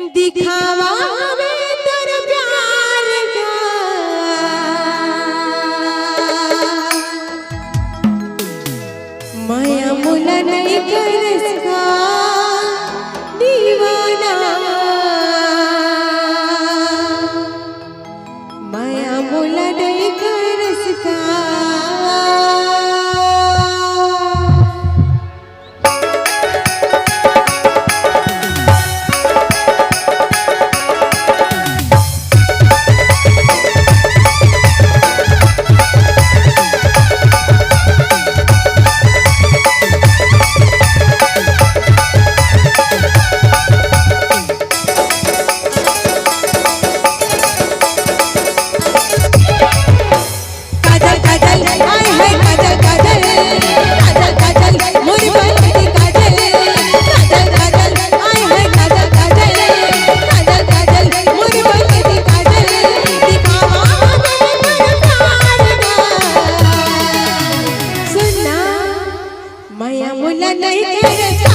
दिखावा में तेरे प्यार का माया मुला नहीं करसका दीवाना माया मुला नहीं करसका माया मुला नहीं करसका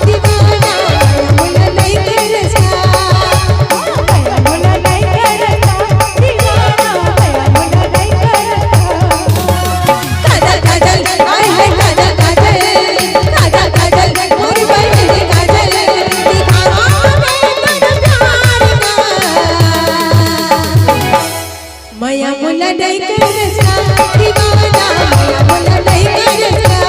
दीवाना माया मुला नहीं करसका माया मुला नहीं करसका दीवाना माया मुला नहीं करसका काजल काजल आए है काजल काजल काजल काजल मोरी बहनी काजल दिखावा में तेरा प्यार का माया मुला नहीं करसका दीवाना माया मुला नहीं करसका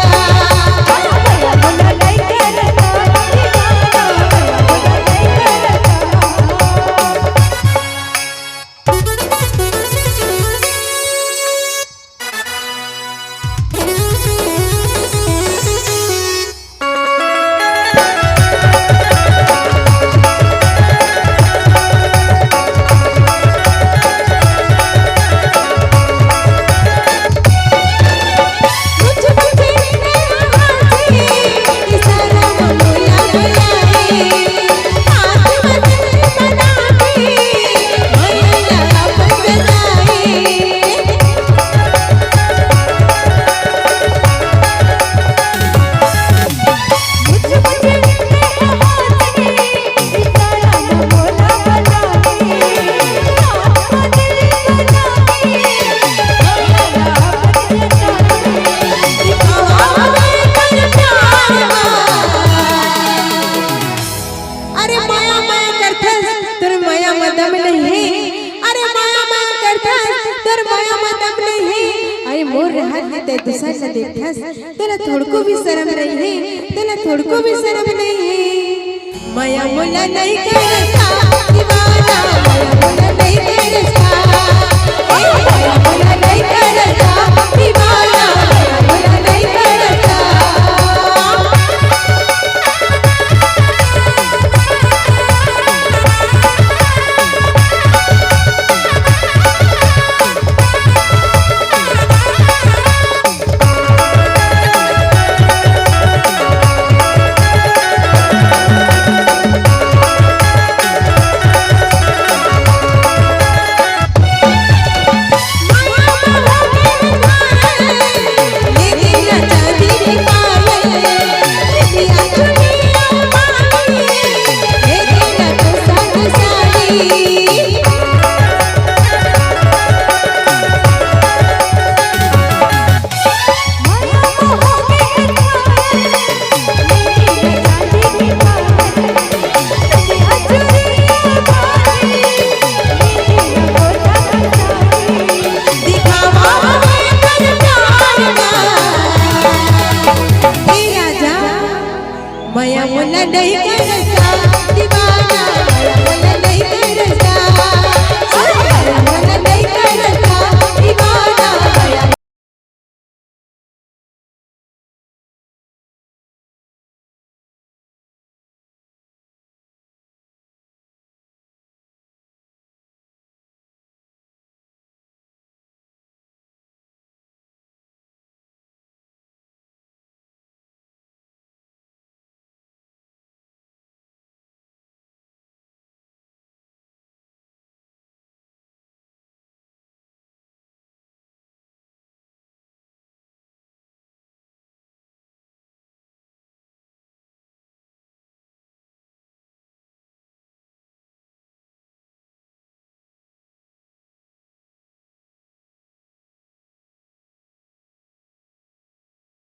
दूसरा से देखस तेरा थोड़को भी शर्म नहीं है तेरा थोड़को भी शर्म नहीं है माया मुला नहीं करसका दीवाना माया मुला नहीं करसका माया मुला नहीं करसका दीवाना माया मुला नहीं करसका माया मुला नहीं करसका दीवाना माया मुला नहीं